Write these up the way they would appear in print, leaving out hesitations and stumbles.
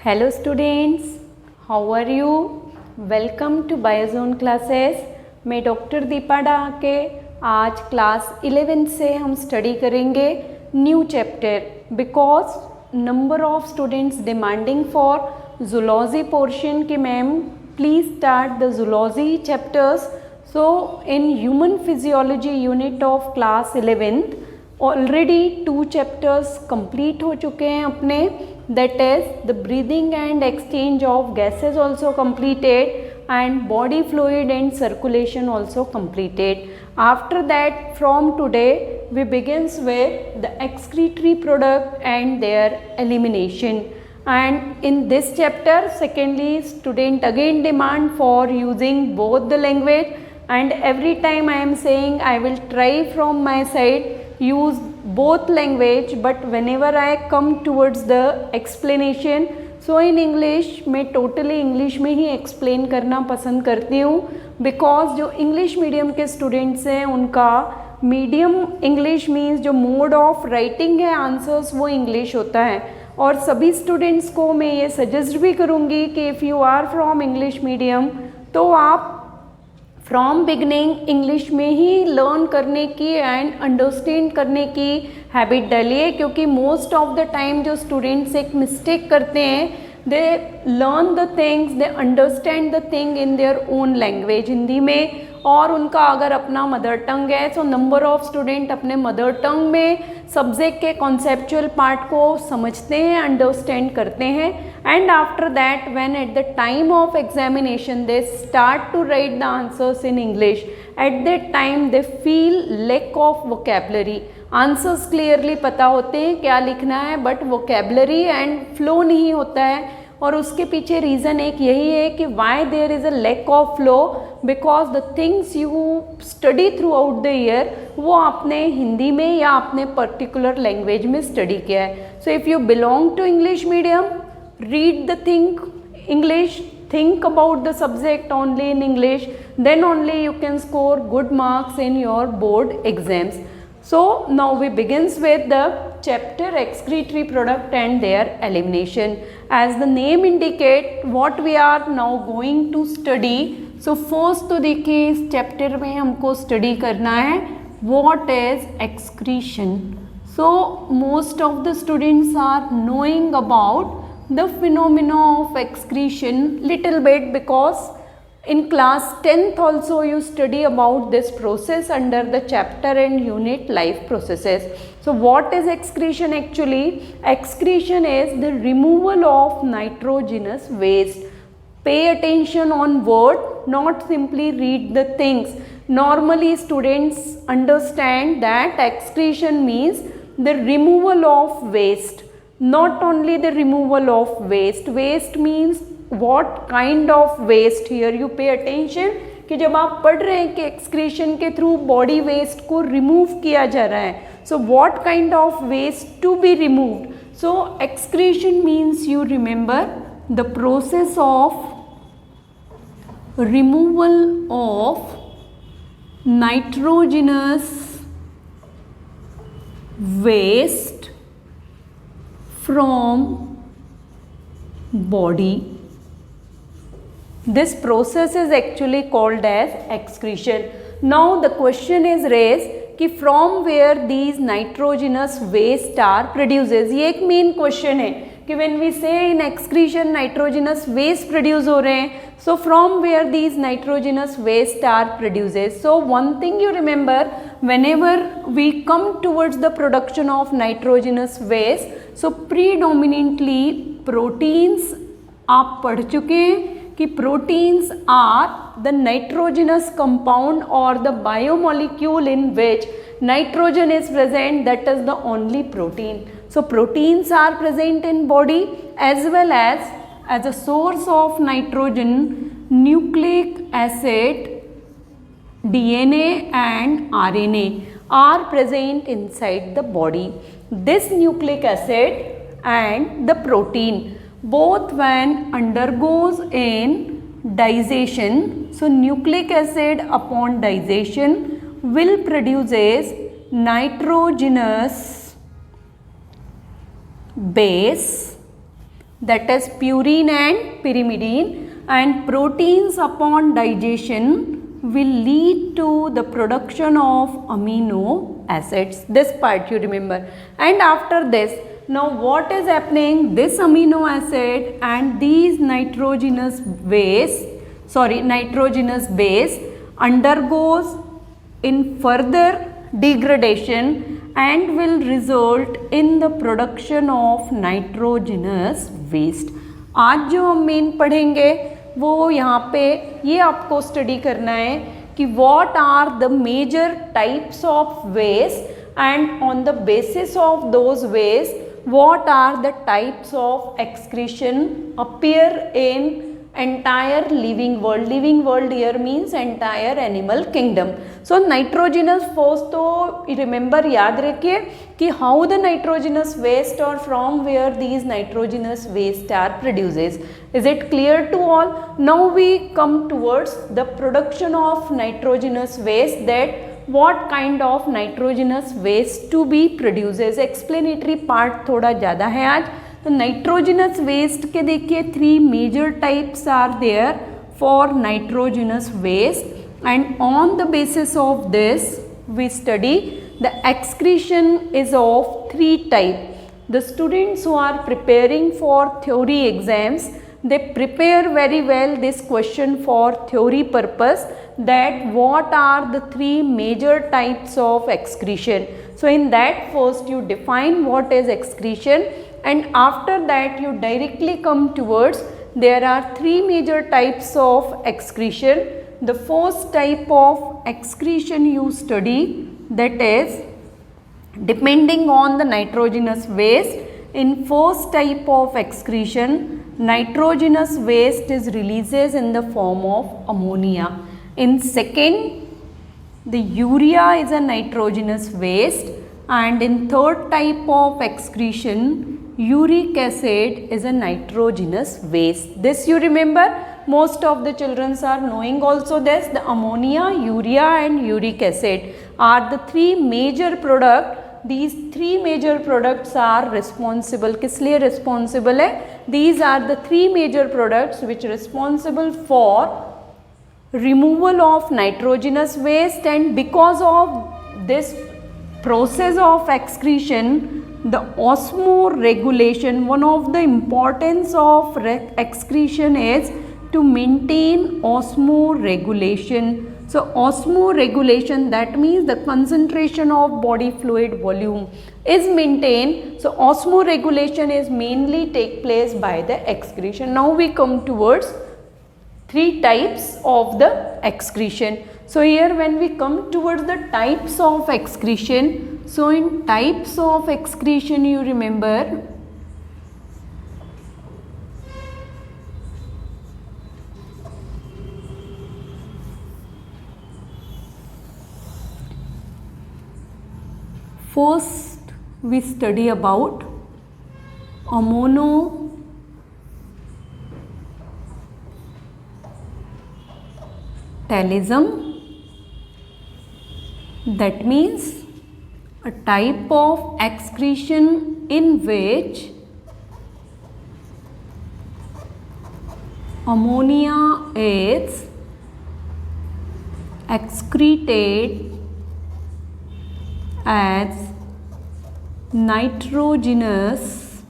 Hello students, how are you? Welcome to Biozone classes. मैं doctor Deepa Dahake आज class 11 से हम स्टडी करेंगे new chapter because number of students demanding for zoology portion कि ma'am please start the zoology chapters. So in human physiology unit of class 11th already 2 chapters complete हो चुके हैं अपने. That is the breathing and exchange of gases also completed and body fluid and circulation also completed. After that, from today we begins with the excretory product and their elimination. And in this chapter secondly student again demand for using both the language, and every time I am saying I will try from my side use both language, but whenever I come towards the explanation, so in English मैं totally English में ही explain करना पसंद करती हूँ because जो English medium के students हैं उनका medium English means जो mode of writing है answers वो English होता है. और सभी students को मैं ये suggest भी करूँगी कि if you are from English medium तो आप फ्रॉम बिगनिंग इंग्लिश में ही लर्न करने की एंड अंडरस्टैंड करने की हैबिट डालिए, क्योंकि मोस्ट ऑफ द टाइम जो स्टूडेंट्स एक मिस्टेक करते हैं they learn the things, they understand the thing in their own language Hindi में, और उनका अगर अपना मदर टंग है सो नंबर ऑफ स्टूडेंट अपने मदर टंग में सब्जेक्ट के कॉन्सेप्चुअल पार्ट को समझते हैं, अंडरस्टैंड करते हैं, and after that when at the time of examination they start to write the answers in English, at that time they feel lack of vocabulary. Answers clearly पता होते हैं क्या लिखना है बट वोकैबुलरी एंड फ्लो नहीं होता है, और उसके पीछे रीज़न एक यही है कि why there is a lack of flow, because the things you study throughout the year वो आपने हिंदी में या अपने पर्टिकुलर लैंग्वेज में स्टडी किया है. So if you belong to English medium, read the thing English, think about the subject only in English, then only you can score good marks in your board exams. So now we begins with the chapter excretory product and their elimination. As the name indicate what we are now going to study. So first तो देखिए इस chapter में हमको study करना है what is excretion. So most of the students are knowing about the phenomena of excretion little bit because in class 10th also you study about this process under the chapter and unit life processes. So what is excretion actually? Excretion is the removal of nitrogenous waste. Pay attention on word, not simply read the things. Normally students understand that excretion means the removal of waste. Not only the removal of waste, waste means what kind of waste. Here you pay attention कि जब आप पढ़ रहे हैं कि excretion के through body waste को remove किया जा रहा है, so what kind of waste to be removed. So excretion means you remember the process of removal of nitrogenous waste from body. This process is actually called as excretion. Now the question is raised कि from where these nitrogenous waste are produces. ये एक main question है कि when we say in excretion nitrogenous waste produce हो रहे हैं, so from where these nitrogenous waste are produces. So one thing you remember, whenever we come towards the production of nitrogenous waste, so predominantly proteins आप पढ़ चुके हैं कि proteins are the nitrogenous compound or the biomolecule in which nitrogen is present, that is the only protein. So proteins are present in body as well as a source of nitrogen, nucleic acid, DNA and RNA are present inside the body. This nucleic acid and the protein both when undergoes in digestion, so nucleic acid upon digestion will produces nitrogenous base that is purine and pyrimidine, and proteins upon digestion will lead to the production of amino acids. This part you remember. And after this, now what is happening? This amino acid and these nitrogenous base undergoes in further degradation and will result in the production of nitrogenous waste. आज जो हम main पढ़ेंगे वो यहाँ पे ये आपको study करना है कि what are the major types of waste, and on the basis of those waste what are the types of excretion appear in entire living world. Living world here means entire animal kingdom. So nitrogenous first तो remember याद रखिए कि how the nitrogenous waste or from where these nitrogenous waste are produces. Is it clear to all? Now we come towards the production of nitrogenous waste, that what kind of nitrogenous waste to be produces. Explanatory part थोड़ा ज़्यादा है आज. तो nitrogenous waste के देखिए 3 major types are there for nitrogenous waste, and on the basis of this we study the excretion is of 3 type. The students who are preparing for theory exams, they prepare very well this question for theory purpose, that what are the 3 major types of excretion. So in that first you define what is excretion, and after that you directly come towards there are 3 major types of excretion. The first type of excretion you study, that is depending on the nitrogenous waste. In first type of excretion, nitrogenous waste is releases in the form of ammonia. In second, the urea is a nitrogenous waste, and in third type of excretion, uric acid is a nitrogenous waste. This you remember, most of the children are knowing also this. The ammonia, urea and uric acid are the 3 major products. These 3 major products are responsible. किस लिए responsible है? These are the 3 major products which are responsible for removal of nitrogenous waste, and because of this process of excretion, the osmoregulation, one of the importance of excretion is to maintain osmoregulation. So osmoregulation, that means the concentration of body fluid volume is maintained. So osmoregulation is mainly take place by the excretion. Now we come towards 3 types of the excretion. So here when we come towards the types of excretion, so in types of excretion you remember first we study about ammonotalism, that means a type of excretion in which ammonia is excreted as nitrogenous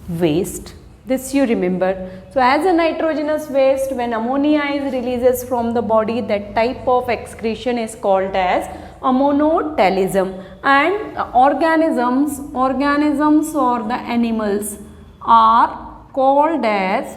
waste. This you remember. So as a nitrogenous waste, when ammonia is releases from the body, that type of excretion is called as ammonotalism. And organisms or the animals are called as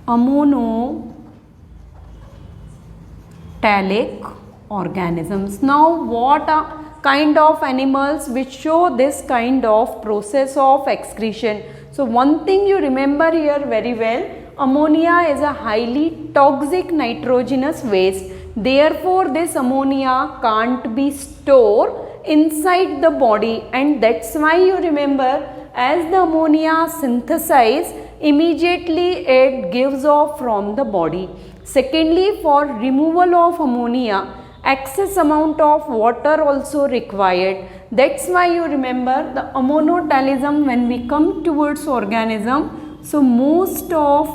ammonotalic organisms. Now what are kind of animals which show this kind of process of excretion? So one thing you remember here very well, ammonia is a highly toxic nitrogenous waste. Therefore this ammonia can't be stored inside the body, and that's why you remember, as the ammonia synthesizes, immediately it gives off from the body. Secondly, for removal of ammonia, excess amount of water also required. That's why you remember the ammonotalism when we come towards organism. So most of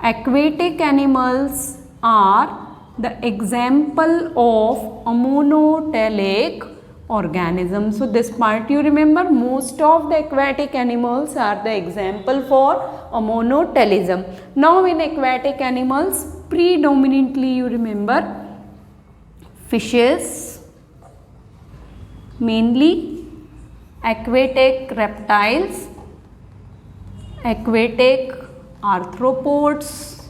aquatic animals are the example of ammonotelic organism. So this part you remember, most of the aquatic animals are the example for ammonotelism. Now in aquatic animals, predominantly you remember fishes, mainly aquatic reptiles, aquatic arthropods,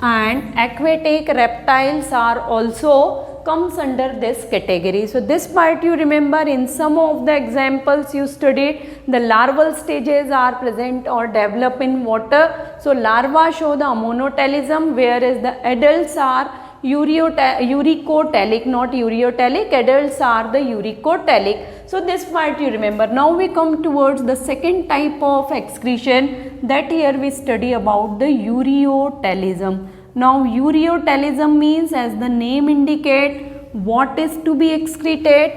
and aquatic reptiles are also comes under this category. So this part you remember, in some of the examples you studied, the larval stages are present or develop in water. So larvae show the ammonotelism, whereas the adults are uricotelic, not ureotelic. Adults are the uricotelic. So this part you remember. Now we come towards the second type of excretion, that here we study about the ureotelism. Now ureotelism means, as the name indicate, what is to be excreted,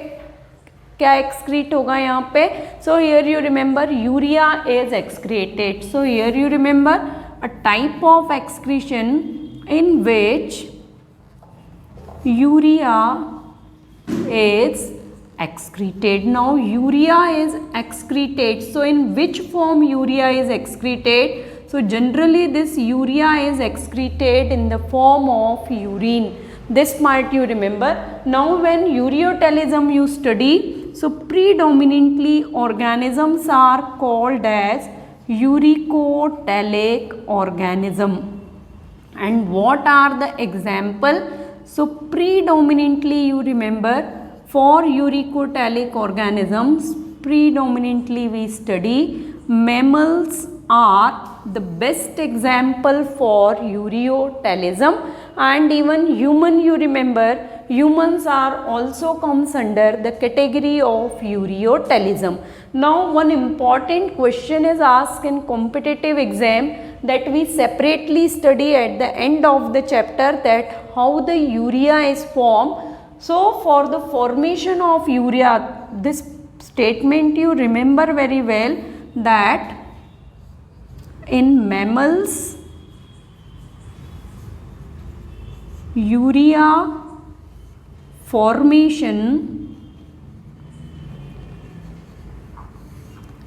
क्या excrete होगा यहाँ पे. So here you remember urea is excreted. So here you remember a type of excretion in which urea is excreted. Now urea is excreted. So in which form urea is excreted? So generally this urea is excreted in the form of urine. This part you remember. Now when ureotelism you study, so predominantly organisms are called as uricotelic organism. And what are the example? So predominantly you remember, for uricotelic organisms, predominantly we study mammals are the best example for ureotelism, and even human you remember, humans are also comes under the category of ureotelism. Now one important question is asked in competitive exam, that we separately study at the end of the chapter, that how the urea is formed. So for the formation of urea, this statement you remember very well, that in mammals urea formation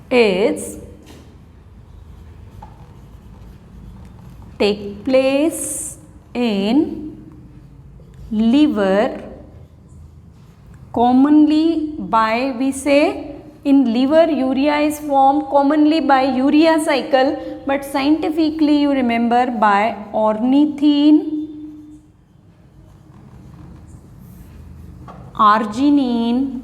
is take place in liver, commonly by, we say in liver urea is formed commonly by urea cycle, but scientifically you remember by ornithine, arginine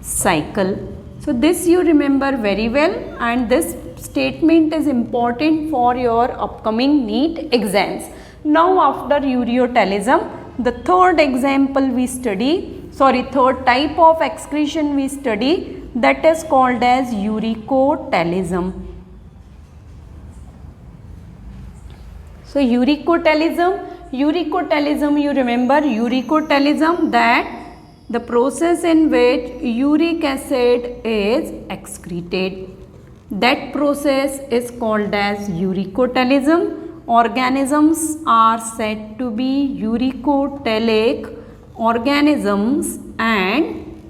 cycle. So this you remember very well, and this statement is important for your upcoming NEET exams. Now after ureotelism, the third example we study, third type of excretion we study, that is called as uricotelism. So uricotelism you remember uricotelism, that the process in which uric acid is excreted. That process is called as uricotelism. Organisms are said to be uricotelic organisms, and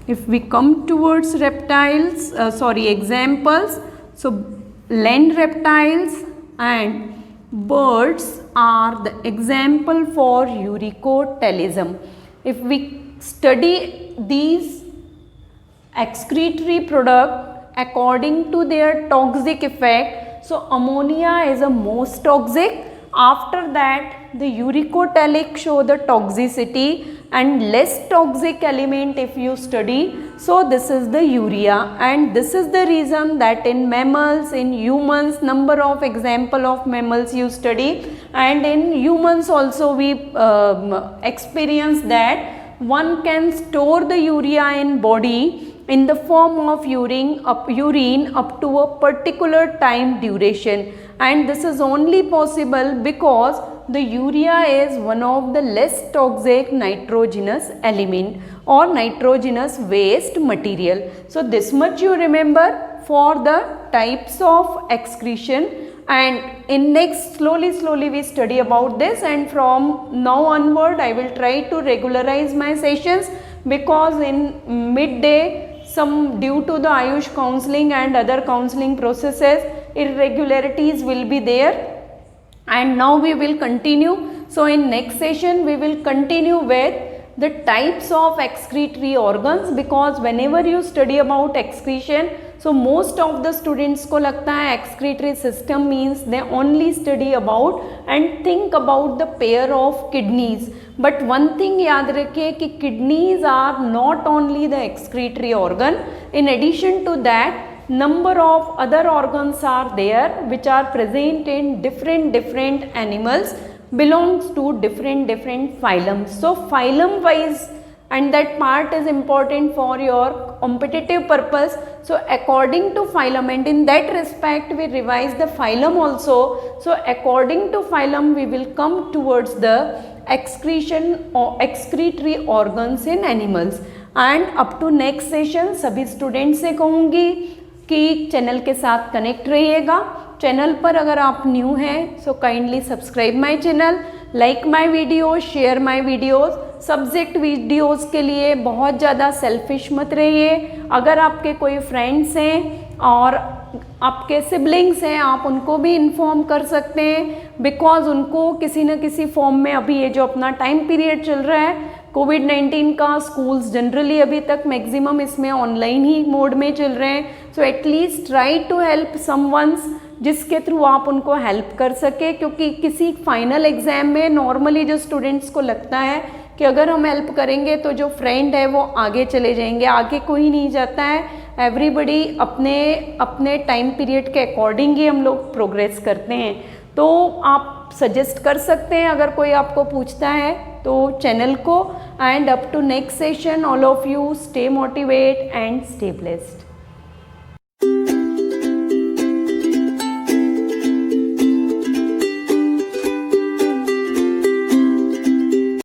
if we come towards reptiles, examples, so land reptiles and birds are the example for uricotelism. If we study these excretory product according to their toxic effect, so ammonia is the most toxic. After that the uricotelic show the toxicity, and less toxic element if you study, so this is the urea. And this is the reason that in mammals, in humans, number of example of mammals you study, and in humans also we experience that one can store the urea in body in the form of urine up to a particular time duration, and this is only possible because the urea is one of the less toxic nitrogenous element or nitrogenous waste material. So this much you remember for the types of excretion, and in next slowly we study about this, and from now onward I will try to regularize my sessions, because in midday some due to the Ayush counseling and other counseling processes irregularities will be there, and now we will continue. So in next session we will continue with the types of excretory organs, because whenever you study about excretion, so most of the students को लगता है excretory system means they only study about and think about the pair of kidneys, but one thing याद रखिए कि kidneys are not only the excretory organ. In addition to that, number of other organs are there which are present in different animals, belongs to different phylums. So phylum wise, and that part is important for your competitive purpose. So according to phylum, and in that respect we revise the phylum also. So according to phylum we will come towards the excretion or excretory organs in animals. And up to next session सभी students से कहूँगी कि channel के साथ connect रहिएगा. Channel पर अगर आप न्यू हैं so kindly subscribe my channel, like my videos, share my videos. Subject videos के लिए बहुत ज़्यादा सेल्फिश मत रहिए. अगर आपके कोई फ्रेंड्स हैं और आपके सिबलिंग्स हैं, आप उनको भी इन्फॉर्म कर सकते हैं, बिकॉज उनको किसी न किसी फॉर्म में अभी ये जो अपना टाइम पीरियड चल रहा है कोविड-19 का, स्कूल्स जनरली अभी तक मैक्सिमम इसमें ऑनलाइन ही मोड में चल रहे हैं. So at least try to help someone's जिसके थ्रू आप उनको हेल्प कर सके, क्योंकि किसी फाइनल एग्ज़ाम में नॉर्मली जो स्टूडेंट्स को लगता है कि अगर हम हेल्प करेंगे तो जो फ्रेंड है वो आगे चले जाएंगे, आगे कोई नहीं जाता है. एवरीबडी अपने टाइम पीरियड के अकॉर्डिंग ही हम लोग प्रोग्रेस करते हैं. तो आप सजेस्ट कर सकते हैं अगर कोई आपको पूछता है तो चैनल को. And up to next session all of you stay motivate and stay blessed.